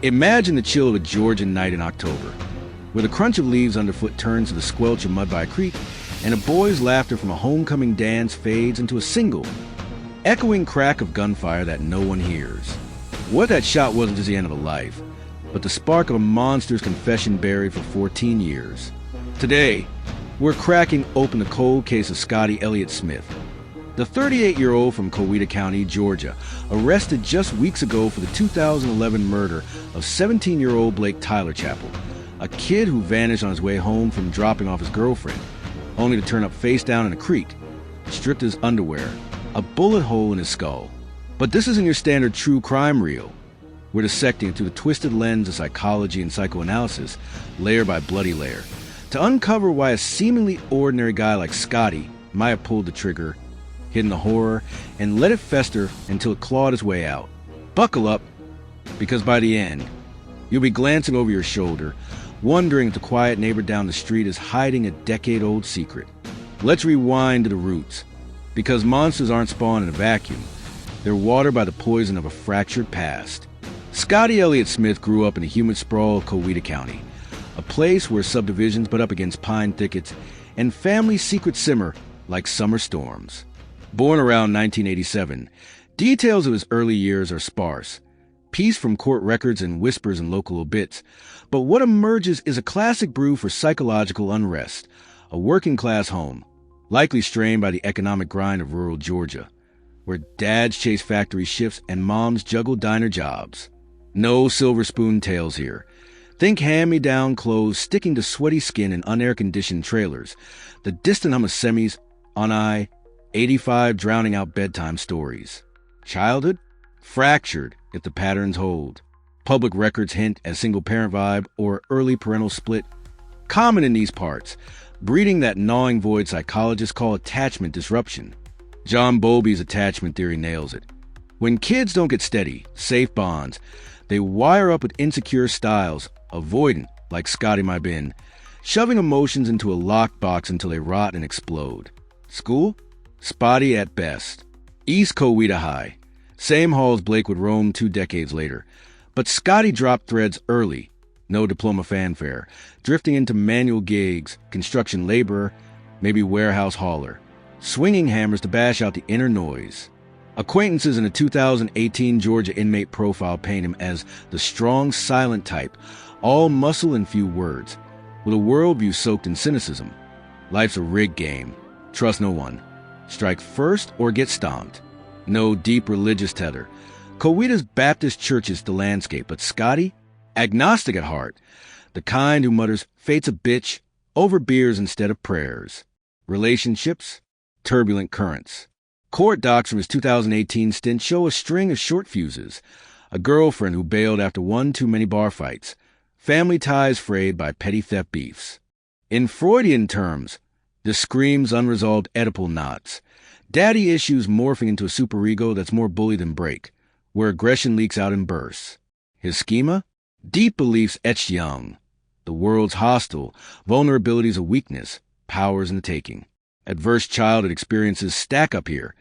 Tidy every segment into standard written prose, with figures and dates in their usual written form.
Imagine the chill of a Georgian night in October, where the crunch of leaves underfoot turns to the squelch of mud by a creek, and a boy's laughter from a homecoming dance fades into a single, echoing crack of gunfire that no one hears. What that shot wasn't just the end of a life, but the spark of a monster's confession buried for 14 years. Today, we're cracking open the cold case of Scotty Elliot Smith, the 38-year-old from Coweta County, Georgia, arrested just weeks ago for the 2011 murder of 17-year-old Blake Tyler Chappell, a kid who vanished on his way home from dropping off his girlfriend, only to turn up face down in a creek, stripped his underwear, a bullet hole in his skull. But this isn't your standard true crime reel. We're dissecting through the twisted lens of psychology and psychoanalysis, layer by bloody layer, to uncover why a seemingly ordinary guy like Scotty might have pulled the trigger, hidden the horror, and let it fester until it clawed its way out. Buckle up, because by the end, you'll be glancing over your shoulder, wondering if the quiet neighbor down the street is hiding a decade-old secret. Let's rewind to the roots, because monsters aren't spawned in a vacuum. They're watered by the poison of a fractured past. Scotty Elliot Smith grew up in the humid sprawl of Coweta County, a place where subdivisions butt up against pine thickets and family secrets simmer like summer storms. Born around 1987, details of his early years are sparse, pieced from court records and whispers in local obits, but what emerges is a classic brew for psychological unrest, a working-class home, likely strained by the economic grind of rural Georgia, where dads chase factory shifts and moms juggle diner jobs. No silver spoon tales here. Think hand-me-down clothes sticking to sweaty skin in unair-conditioned trailers, the distant hum of semis, on I-85 drowning out bedtime stories. Childhood? Fractured, if the patterns hold. Public records hint at single-parent vibe or early parental split. Common in these parts, breeding that gnawing void psychologists call attachment disruption. John Bowlby's attachment theory nails it. When kids don't get steady, safe bonds, they wire up with insecure styles, avoidant, like Scotty might been, shoving emotions into a locked box until they rot and explode. School? Spotty at best. East Coweta High. Same halls Blake would roam 2 decades later. But Scotty dropped threads early. No diploma fanfare. Drifting into manual gigs, construction laborer, maybe warehouse hauler. Swinging hammers to bash out the inner noise. Acquaintances in a 2018 Georgia inmate profile paint him as the strong, silent type, all muscle and few words, with a worldview soaked in cynicism. Life's a rigged game. Trust no one. Strike first or get stomped. No deep religious tether. Coweta's Baptist church is the landscape, but Scotty? Agnostic at heart. The kind who mutters, fate's a bitch, over beers instead of prayers. Relationships? Turbulent currents. Court docs from his 2018 stint show a string of short fuses. A girlfriend who bailed after one too many bar fights. Family ties frayed by petty theft beefs. In Freudian terms, this screams unresolved Oedipal knots. Daddy issues morphing into a superego that's more bully than break, where aggression leaks out in bursts. His schema? Deep beliefs etched young. The world's hostile, vulnerabilities a weakness, powers in the taking. Adverse childhood experiences stack up here.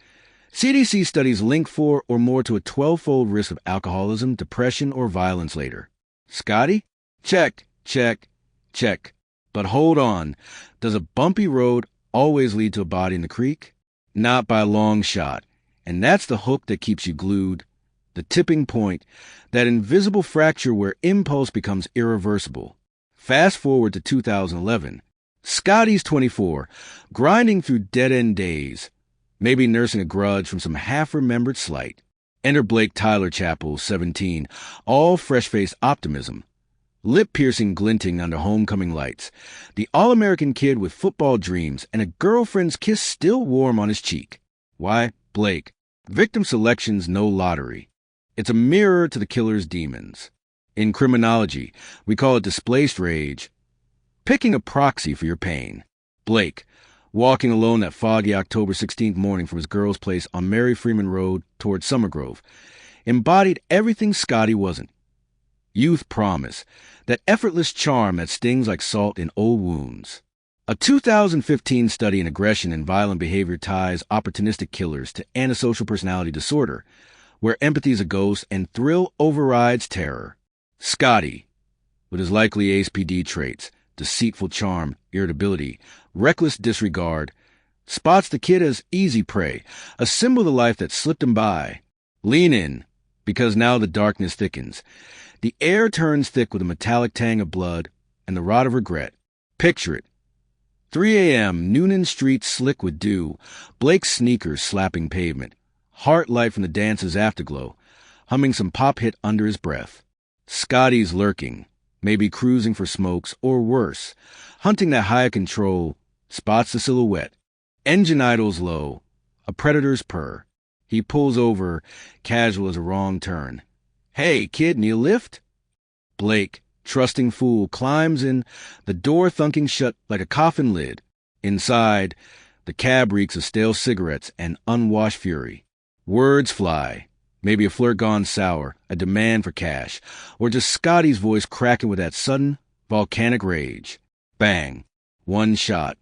CDC studies link 4 or more to a 12-fold risk of alcoholism, depression, or violence later. Scotty? Check, check, check. But hold on. Does a bumpy road always lead to a body in the creek? Not by a long shot. And that's the hook that keeps you glued. The tipping point, that invisible fracture where impulse becomes irreversible. Fast forward to 2011. Scotty's 24, grinding through dead-end days, maybe nursing a grudge from some half-remembered slight. Enter Blake Tyler Chappell, 17, all fresh-faced optimism. Lip-piercing glinting under homecoming lights. The all-American kid with football dreams and a girlfriend's kiss still warm on his cheek. Why, Blake. Victim selection's no lottery. It's a mirror to the killer's demons. In criminology, we call it displaced rage. Picking a proxy for your pain. Blake, walking alone that foggy October 16th morning from his girl's place on Mary Freeman Road toward Summer Grove, embodied everything Scotty wasn't. Youth promise, that effortless charm that stings like salt in old wounds. A 2015 study in aggression and violent behavior ties opportunistic killers to antisocial personality disorder, where empathy is a ghost and thrill overrides terror. Scotty, with his likely ASPD traits, deceitful charm, irritability, reckless disregard, spots the kid as easy prey, a symbol of the life that slipped him by. Lean in, because now the darkness thickens. The air turns thick with a metallic tang of blood and the rot of regret. Picture it. 3 a.m., Newnan street slick with dew, Blake's sneakers slapping pavement, heart light from the dance's afterglow, humming some pop hit under his breath. Scotty's lurking, maybe cruising for smokes, or worse, hunting that high control, spots the silhouette. Engine idles low, a predator's purr. He pulls over, casual as a wrong turn. Hey, kid, need a lift? Blake, trusting fool, climbs in, the door thunking shut like a coffin lid. Inside, the cab reeks of stale cigarettes and unwashed fury. Words fly. Maybe a flirt gone sour, a demand for cash, or just Scotty's voice cracking with that sudden, volcanic rage. Bang. One shot.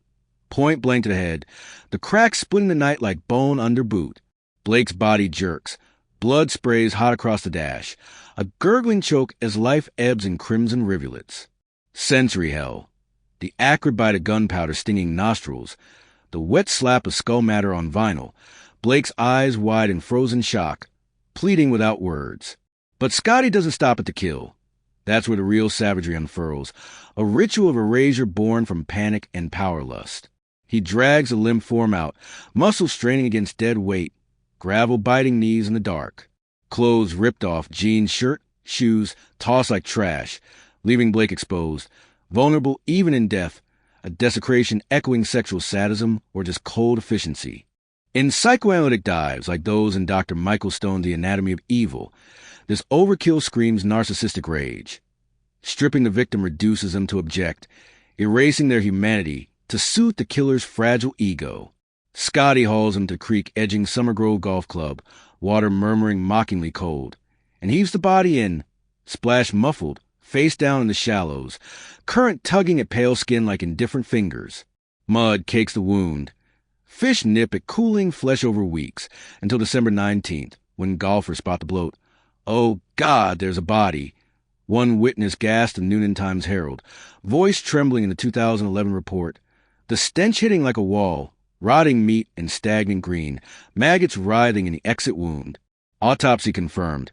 Point blank to the head, the crack splitting the night like bone under boot. Blake's body jerks. Blood sprays hot across the dash. A gurgling choke as life ebbs in crimson rivulets. Sensory hell. The acrid bite of gunpowder stinging nostrils. The wet slap of skull matter on vinyl. Blake's eyes wide in frozen shock, pleading without words. But Scotty doesn't stop at the kill. That's where the real savagery unfurls. A ritual of erasure born from panic and power lust. He drags the limp form out, muscles straining against dead weight, gravel biting knees in the dark. Clothes ripped off, jeans, shirt, shoes, tossed like trash, leaving Blake exposed, vulnerable even in death, a desecration echoing sexual sadism or just cold efficiency. In psychoanalytic dives like those in Dr. Michael Stone's The Anatomy of Evil, this overkill screams narcissistic rage. Stripping the victim reduces them to abject, erasing their humanity to suit the killer's fragile ego. Scotty hauls him to creek edging Summer Grove Golf Club, water murmuring mockingly cold, and heaves the body in, splash muffled, face down in the shallows, current tugging at pale skin like indifferent fingers. Mud cakes the wound. Fish nip at cooling flesh over weeks, until December 19th, when golfers spot the bloat. Oh, God, there's a body. One witness gasped in Newnan Times-Herald, voice trembling in the 2011 report. The stench hitting like a wall, rotting meat and stagnant green, maggots writhing in the exit wound. Autopsy confirmed.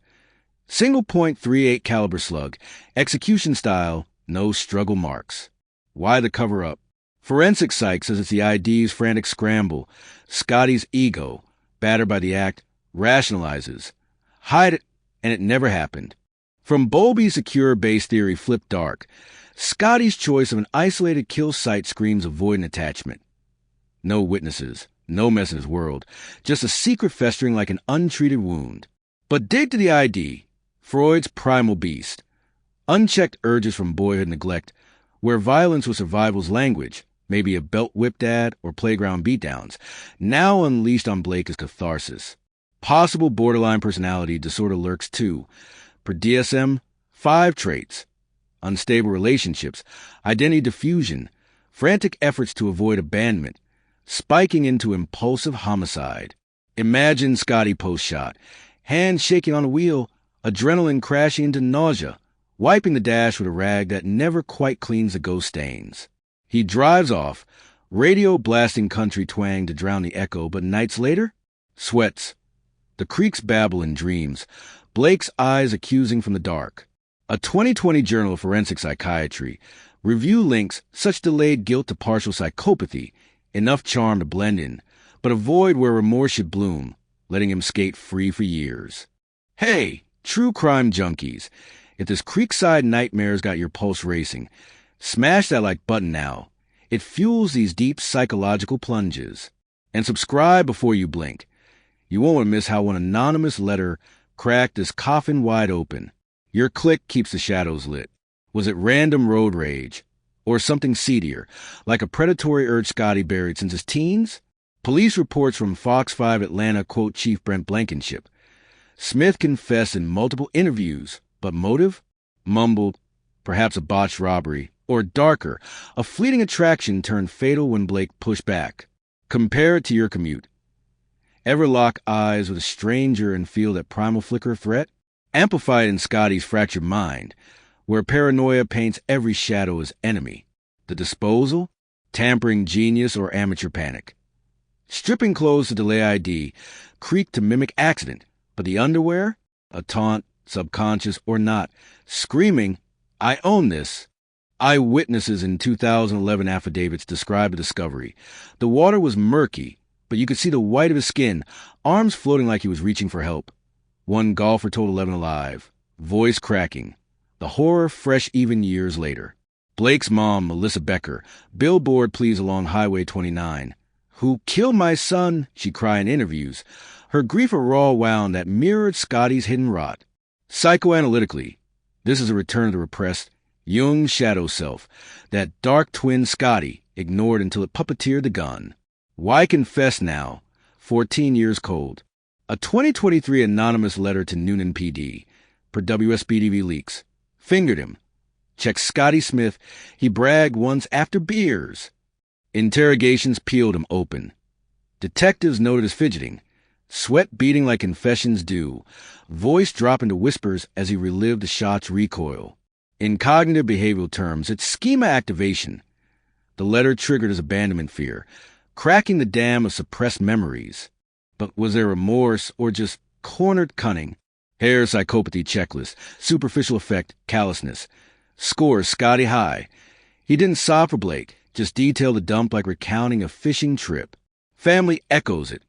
Single .38 caliber slug, execution style, no struggle marks. Why the cover-up? Forensic Psych says it's the ID's frantic scramble. Scotty's ego, battered by the act, rationalizes. Hide it, and it never happened. From Bowlby's secure base theory flipped dark, Scotty's choice of an isolated kill site screams avoidant attachment. No witnesses, no mess in his world, just a secret festering like an untreated wound. But dig to the ID, Freud's primal beast. Unchecked urges from boyhood neglect, where violence was survival's language, maybe a belt-whip dad or playground beatdowns, now unleashed on Blake as catharsis. Possible borderline personality disorder lurks too. Per DSM, 5 traits. Unstable relationships, identity diffusion, frantic efforts to avoid abandonment, spiking into impulsive homicide. Imagine Scotty post-shot, hands shaking on the wheel, adrenaline crashing into nausea, wiping the dash with a rag that never quite cleans the ghost stains. He drives off, radio blasting country twang to drown the echo, but nights later, sweats. The creeks babble in dreams, Blake's eyes accusing from the dark. A 2020 Journal of Forensic Psychiatry review links such delayed guilt to partial psychopathy, enough charm to blend in, but avoid where remorse should bloom, letting him skate free for years. Hey, true crime junkies, if this creekside nightmare's got your pulse racing, smash that like button now. It fuels these deep psychological plunges. And subscribe before you blink. You won't want to miss how one anonymous letter cracked this coffin wide open. Your click keeps the shadows lit. Was it random road rage? Or something seedier, like a predatory urge Scotty buried since his teens? Police reports from Fox 5 Atlanta quote Chief Brent Blankenship. Smith confessed in multiple interviews, but motive? Mumbled, perhaps a botched robbery, or darker, a fleeting attraction turned fatal when Blake pushed back. Compare it to your commute. Ever lock eyes with a stranger and feel that primal flicker of threat? amplified in Scotty's fractured mind, where paranoia paints every shadow as enemy. The disposal? Tampering genius or amateur panic. Stripping clothes to delay ID, creaked to mimic accident, but the underwear? A taunt, subconscious or not, screaming, I own this. Eyewitnesses in 2011 affidavits describe the discovery. The water was murky, but you could see the white of his skin, arms floating like he was reaching for help. One golfer told 11 Alive, voice cracking. The horror fresh even years later. Blake's mom, Melissa Becker, billboard pleas along Highway 29. Who killed my son, she cried in interviews. Her grief a raw wound that mirrored Scotty's hidden rot. Psychoanalytically, this is a return of the repressed, Jung's shadow self, that dark twin Scotty ignored until it puppeteered the gun. Why confess now? 14 years cold. A 2023 anonymous letter to Newnan PD, per WSPD leaks, fingered him. Check Scotty Smith, he bragged once after beers. Interrogations peeled him open. Detectives noted his fidgeting, sweat beating like confessions do, voice dropping to whispers as he relived the shot's recoil. In cognitive behavioral terms, it's schema activation. The letter triggered his abandonment fear, cracking the dam of suppressed memories. But was there remorse or just cornered cunning? Hair psychopathy checklist, superficial effect, callousness. Scores Scotty high. He didn't sob for Blake, just detailed the dump like recounting a fishing trip. Family echoes it.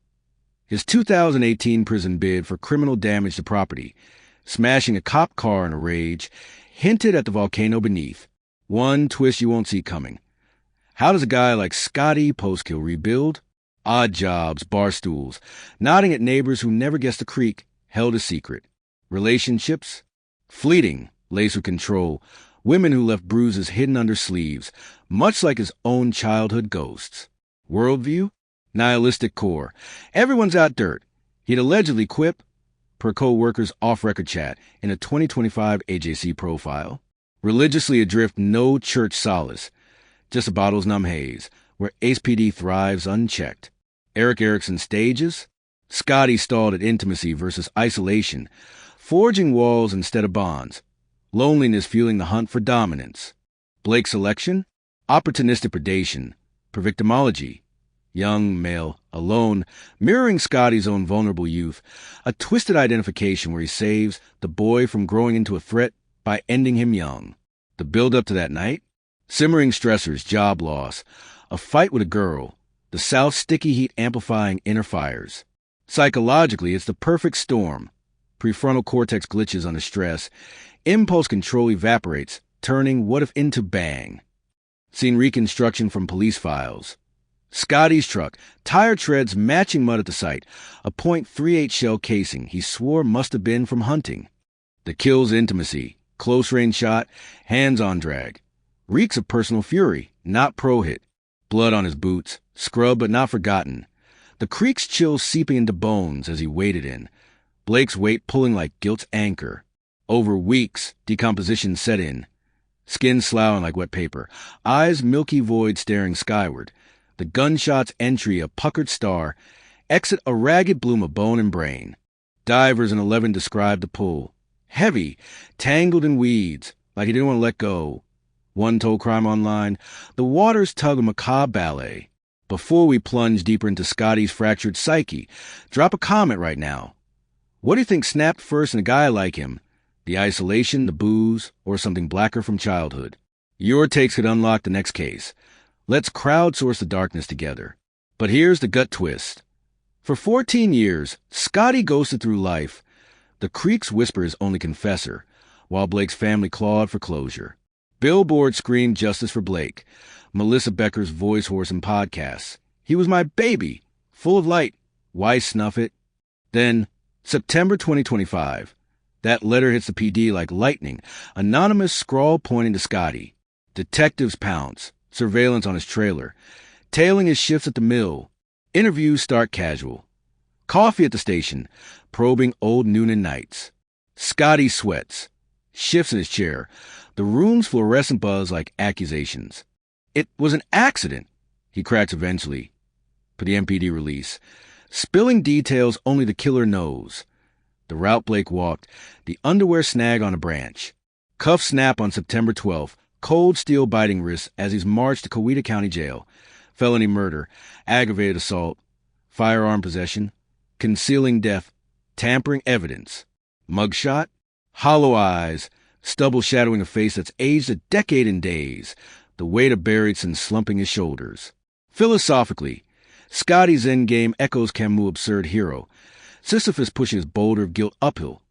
His 2018 prison bid for criminal damage to property, smashing a cop car in a rage, hinted at the volcano beneath. One twist you won't see coming. How does a guy like Scotty post-kill rebuild? Odd jobs, bar stools, nodding at neighbors who never guessed the creek, held a secret. Relationships? Fleeting, laced with control. Women who left bruises hidden under sleeves, much like his own childhood ghosts. Worldview? Nihilistic core. Everyone's out dirt. He'd allegedly quip, per co-worker's off-record chat, in a 2025 AJC profile. Religiously adrift, no church solace. Just a bottle's numb haze, where ASPD thrives unchecked. Eric Erickson stages? Scotty stalled at intimacy versus isolation, forging walls instead of bonds. Loneliness fueling the hunt for dominance. Blake's selection? Opportunistic predation, per victimology. Young, male, alone, mirroring Scotty's own vulnerable youth. A twisted identification where he saves the boy from growing into a threat by ending him young. The build-up to that night? Simmering stressors, job loss, a fight with a girl, the South's sticky heat amplifying inner fires. Psychologically, it's the perfect storm. Prefrontal cortex glitches under stress. Impulse control evaporates, turning what if into bang. Seen reconstruction from police files. Scotty's truck, tire treads matching mud at the site, a .38 shell casing he swore must have been from hunting. The kill's intimacy, close-range shot, hands-on drag. Reeks of personal fury, not pro-hit. Blood on his boots, scrubbed but not forgotten. The creek's chill seeping into bones as he waded in. Blake's weight pulling like guilt's anchor. Over weeks, decomposition set in. Skin sloughing like wet paper, eyes milky void staring skyward. The gunshot's entry a puckered star, exit a ragged bloom of bone and brain. Divers in 11 described the pull. Heavy, tangled in weeds, like he didn't want to let go. One told Crime Online, the waters tug a macabre ballet. Before we plunge deeper into Scotty's fractured psyche, drop a comment right now. What do you think snapped first in a guy like him? The isolation, the booze, or something blacker from childhood? Your takes could unlock the next case. Let's crowdsource the darkness together. But here's the gut twist. For 14 years, Scotty ghosted through life. The creek's whisper his only confessor, while Blake's family clawed for closure. Billboard screamed justice for Blake. Melissa Becker's voice horse in podcasts. He was my baby, full of light. Why snuff it? Then, September 2025. That letter hits the PD like lightning. Anonymous scrawl pointing to Scotty. Detectives pounce. Surveillance on his trailer. Tailing his shifts at the mill. Interviews start casual. Coffee at the station. Probing old Newnan nights. Scotty sweats. Shifts in his chair. The room's fluorescent buzz like accusations. It was an accident, he cracks eventually. For the MPD release. Spilling details only the killer knows. the route Blake walked, the underwear snag on a branch. Cuff snap on September 12th, cold steel biting wrists as he's marched to Coweta County Jail. Felony murder, aggravated assault, firearm possession, concealing death, tampering evidence. Mugshot, hollow eyes, stubble shadowing a face that's aged a decade in days, the weight of buried sin slumping his shoulders. Philosophically, Scotty's endgame echoes Camus' absurd hero, Sisyphus pushing his boulder of guilt uphill,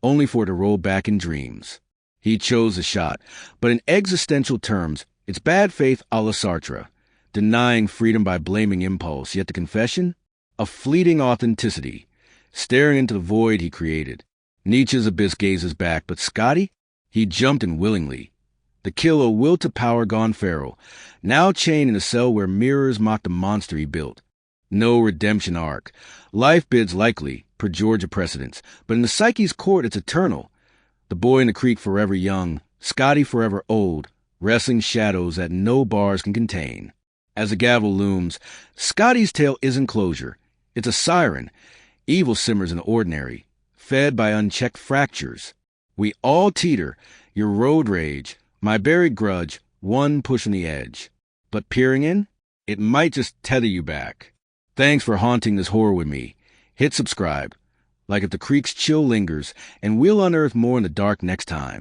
only for it to roll back in dreams. He chose the shot, but in existential terms, it's bad faith a la Sartre, denying freedom by blaming impulse, yet the confession? A fleeting authenticity, staring into the void he created. Nietzsche's abyss gazes back, but Scotty? He jumped in willingly. The kill a will to power gone feral, now chained in a cell where mirrors mock the monster he built. No redemption arc. Life bids likely, per Georgia precedents, but in the psyche's court it's eternal. The boy in the creek forever young, Scotty forever old, wrestling shadows that no bars can contain. As the gavel looms, Scotty's tale isn't closure. It's a siren. Evil simmers in the ordinary, fed by unchecked fractures. We all teeter, your road rage, my buried grudge, one push on the edge. But peering in, it might just tether you back. Thanks for haunting this horror with me. Hit subscribe, like if the creek's chill lingers, and we'll unearth more in the dark next time.